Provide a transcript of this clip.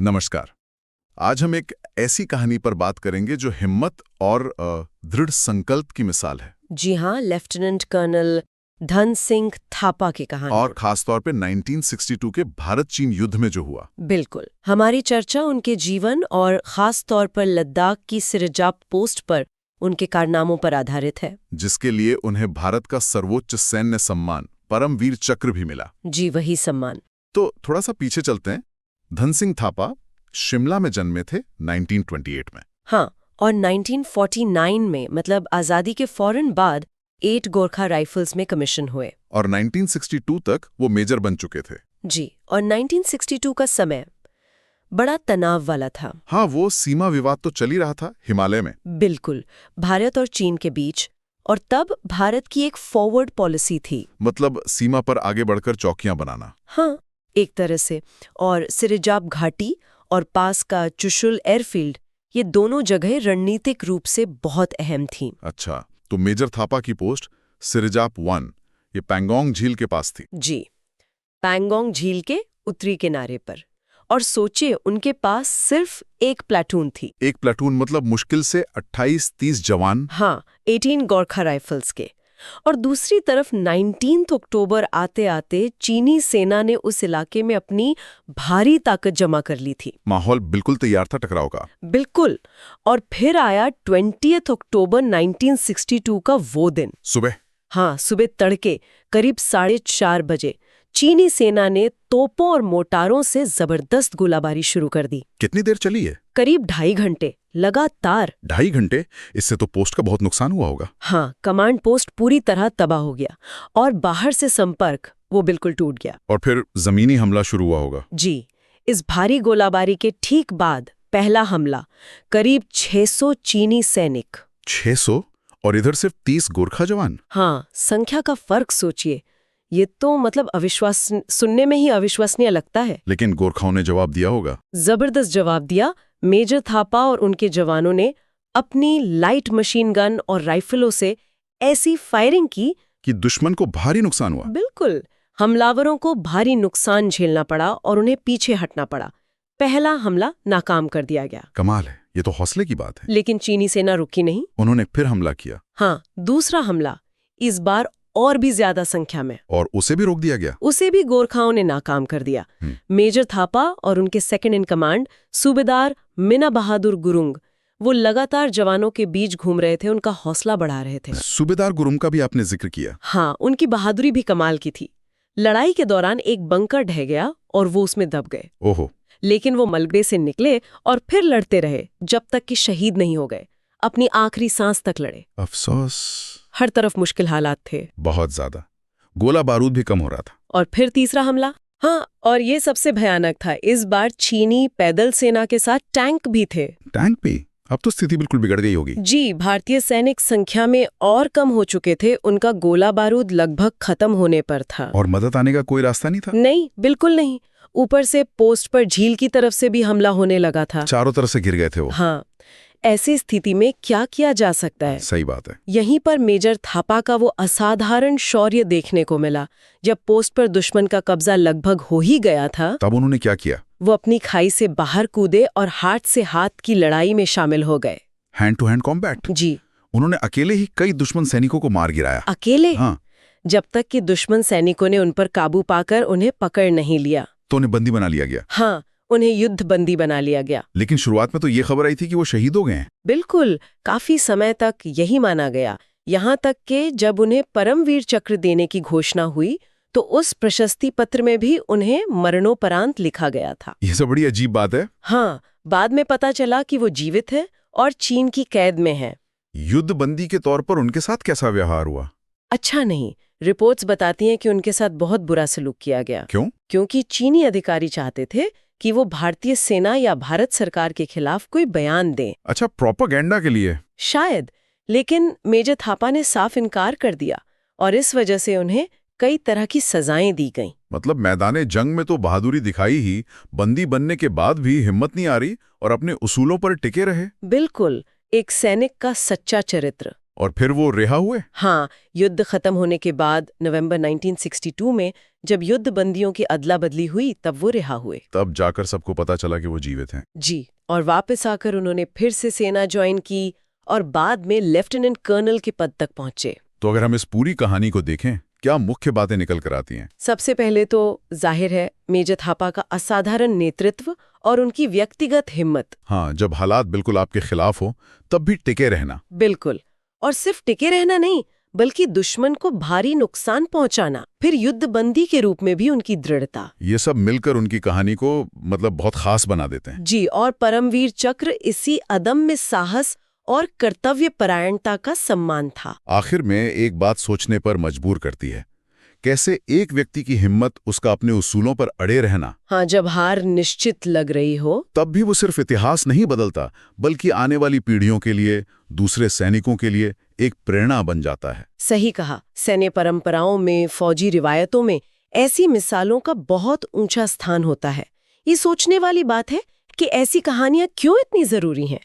नमस्कार। आज हम एक ऐसी कहानी पर बात करेंगे जो हिम्मत और दृढ़ संकल्प की मिसाल है। जी हाँ, लेफ्टिनेंट कर्नल धन सिंह थापा की कहानी। और खासतौर पे 1962 के भारत-चीन युद्ध में जो हुआ। बिल्कुल, हमारी चर्चा उनके जीवन और खास तौर पर लद्दाख की सिरजाप पोस्ट पर उनके कारनामों पर आधारित है, जिसके लिए उन्हें भारत का सर्वोच्च सैन्य सम्मान परमवीर चक्र भी मिला। जी वही सम्मान। तो थोड़ा सा पीछे चलते हैं। धन सिंह थापा शिमला में जन्मे थे 1928 में। हाँ, और 1949 में मतलब आज़ादी के फौरन बाद 8 गोरखा राइफल्स में कमीशन हुए। और 1962 तक वो मेजर बन चुके थे। जी, और 1962 का समय बड़ा तनाव वाला था। हाँ, वो सीमा विवाद तो चल ही रहा था हिमालय में। बिल्कुल, भारत और चीन के बीच। और तब भारत की एक फॉरवर्ड पॉलिसी थी। मतलब सीमा पर आगे बढ़कर चौकियां बनाना। हाँ, एक तरह से। और सिरजाप घाटी और पास का चुशुल एयरफील्ड, ये दोनों जगह रणनीतिक रूप से बहुत अहम थीं। अच्छा, तो मेजर थापा की पोस्ट सिरजाप 1 ये पैंगोंग झील के पास थी। जी, पैंगोंग झील के उत्तरी किनारे पर। और सोचिए, उनके पास सिर्फ एक प्लाटून थी। एक प्लाटून मतलब मुश्किल से 28-30 जवान। हाँ, 18 गोरखा राइफल्स के। और दूसरी तरफ 19 अक्टूबर आते आते चीनी सेना ने उस इलाके में अपनी भारी ताकत जमा कर ली थी। माहौल बिल्कुल तैयार था टकराव का। बिल्कुल। और फिर आया 20 अक्टूबर 1962 का वो दिन। सुबह। हाँ, सुबह तड़के करीब 4:30 बजे चीनी सेना ने तोपों और मोटारों से जबरदस्त गोलाबारी शुरू कर दी। कितनी देर चली है? करीब 2.5 घंटे लगातार। 2.5 घंटे? इससे तो पोस्ट का बहुत नुकसान हुआ होगा। हाँ, कमांड पोस्ट पूरी तरह तबाह हो गया और बाहर से संपर्क वो बिल्कुल टूट गया। और फिर जमीनी हमला शुरू हुआ होगा। जी, इस भारी गोलाबारी के ठीक बाद पहला हमला, करीब 600 चीनी सैनिक। 600? और इधर सिर्फ 30 गोरखा जवान। हाँ, संख्या का फर्क सोचिए। ये तो मतलब सुनने में ही अविश्वसनीय लगता है। लेकिन गोरखाओं ने जवाब दिया होगा। जबरदस्त जवाब दिया। मेजर थापा और उनके जवानों ने अपनी लाइट मशीन गन और राइफलों से ऐसी फायरिंग की कि दुश्मन को भारी नुकसान हुआ। बिल्कुल, हमलावरों को भारी नुकसान झेलना पड़ा और उन्हें पीछे हटना पड़ा। पहला हमला नाकाम कर दिया गया। कमाल है, ये तो हौसले की बात है। लेकिन चीनी सेना रुकी नहीं। उन्होंने फिर हमला किया। हाँ, दूसरा हमला, इस बार और भी ज्यादा संख्या में। और उसे भी रोक दिया गया। उसे भी गोरखाओं ने नाकाम कर दिया। मेजर थापा और उनके सेकंड इन कमांड सूबेदार मीना बहादुर गुरुंग, वो लगातार जवानों के बीच घूम रहे थे, उनका हौसला बढ़ा रहे थे। सूबेदार गुरुंग का भी आपने जिक्र किया। हाँ, उनकी बहादुरी भी कमाल की थी। लड़ाई के दौरान एक बंकर ढह गया और वो उसमें दब गए। ओहो। लेकिन वो मलबे से निकले और फिर लड़ते रहे जब तक कि शहीद नहीं हो गए। अपनी आखिरी सांस तक लड़े। अफसोस। हर तरफ मुश्किल हालात थे। बहुत ज्यादा। गोला बारूद भी कम हो रहा था। और फिर तीसरा हमला। हाँ, और ये सबसे भयानक था। इस बार चीनी पैदल सेना के साथ टैंक भी थे। टैंक भी? अब तो स्थिति बिल्कुल बिगड़ गई होगी। जी, भारतीय सैनिक संख्या में और कम हो चुके थे। उनका गोला बारूद लगभग खत्म होने पर था। और मदद आने का कोई रास्ता नहीं था? नहीं, बिल्कुल नहीं। ऊपर से पोस्ट पर झील की तरफ से भी हमला होने लगा था। चारों तरफ से घिर गए थे वो। हाँ, ऐसी स्थिति में क्या किया जा सकता है? सही बात है। यहीं पर मेजर थापा का वो असाधारण शौर्य देखने को मिला। जब पोस्ट पर दुश्मन का कब्जा लगभग हो ही गया था, तब उन्होंने क्या किया? वो अपनी खाई से बाहर कूदे और हाथ से हाथ की लड़ाई में शामिल हो गए। Hand to hand combat? जी। उन्होंने अकेले ही कई दुश्मन सैनिकों को मार गिराया। अकेले? हाँ। जब तक कि दुश्मन सैनिकों ने उन पर काबू पाकर उन्हें पकड़ नहीं लिया। तो उन्हें बंदी बना लिया गया? हाँ, उन्हें युद्ध बंदी बना लिया गया। लेकिन शुरुआत में तो ये खबर आई थी कि वो शहीद हो गए हैं। बिल्कुल, काफी समय तक यही माना गया। यहाँ तक कि जब उन्हें परमवीर चक्र देने की घोषणा हुई तो उस प्रशस्ति पत्र में भी उन्हें मरणोपरांत लिखा गया था। यह सब बड़ी अजीब बात है। हाँ, बाद में पता चला कि वो जीवित है और चीन की कैद में है। युद्ध बंदी के तौर पर उनके साथ कैसा व्यवहार हुआ? अच्छा नहीं, रिपोर्ट्स बताती हैं कि उनके साथ बहुत बुरा सलूक किया गया। क्यों? क्योंकि चीनी अधिकारी चाहते थे कि वो भारतीय सेना या भारत सरकार के खिलाफ कोई बयान दें। अच्छा, प्रोपेगेंडा के लिए? शायद। लेकिन मेजर थापा ने साफ इनकार कर दिया और इस वजह से उन्हें कई तरह की सजाएं दी गईं। मतलब मैदाने जंग में तो बहादुरी दिखाई ही, बंदी बनने के बाद भी हिम्मत नहीं आ रही और अपने उसूलों पर टिके रहे। बिल्कुल, एक सैनिक का सच्चा चरित्र। और फिर वो रिहा हुए? हाँ, युद्ध खत्म होने के बाद नवंबर 1962 में जब युद्ध बंदियों की अदला बदली हुई तब वो रिहा हुए। तब जाकर सबको पता चला कि वो जीवित हैं। जी, और वापस आकर उन्होंने फिर से सेना ज्वाइन की और बाद में लेफ्टिनेंट कर्नल के पद तक पहुंचे। तो अगर हम इस पूरी कहानी को देखें, क्या मुख्य बातें निकल कर आती हैं? सबसे पहले तो जाहिर है मेजर थापा का असाधारण नेतृत्व और उनकी व्यक्तिगत हिम्मत। हाँ, जब हालात बिल्कुल आपके खिलाफ हो तब भी टिके रहना। बिल्कुल, और सिर्फ टिके रहना नहीं बल्कि दुश्मन को भारी नुकसान पहुंचाना। फिर युद्धबंदी के रूप में भी उनकी दृढ़ता। ये सब मिलकर उनकी कहानी को बहुत खास बना देते हैं। जी, और परमवीर चक्र इसी अदम्य साहस और कर्तव्य परायणता का सम्मान था। आखिर में एक बात सोचने पर मजबूर करती है, कैसे एक व्यक्ति की हिम्मत, उसका अपने उसूलों पर अड़े रहना, हाँ, जब हार निश्चित लग रही हो तब भी वो सिर्फ इतिहास नहीं बदलता बल्कि आने वाली पीढ़ियों के लिए, दूसरे सैनिकों के लिए एक प्रेरणा बन जाता है। सही कहा, सैन्य परंपराओं में, फौजी रिवायतों में ऐसी मिसालों का बहुत ऊंचा स्थान होता है। ये सोचने वाली बात है कि ऐसी कहानियां क्यों इतनी जरूरी हैं।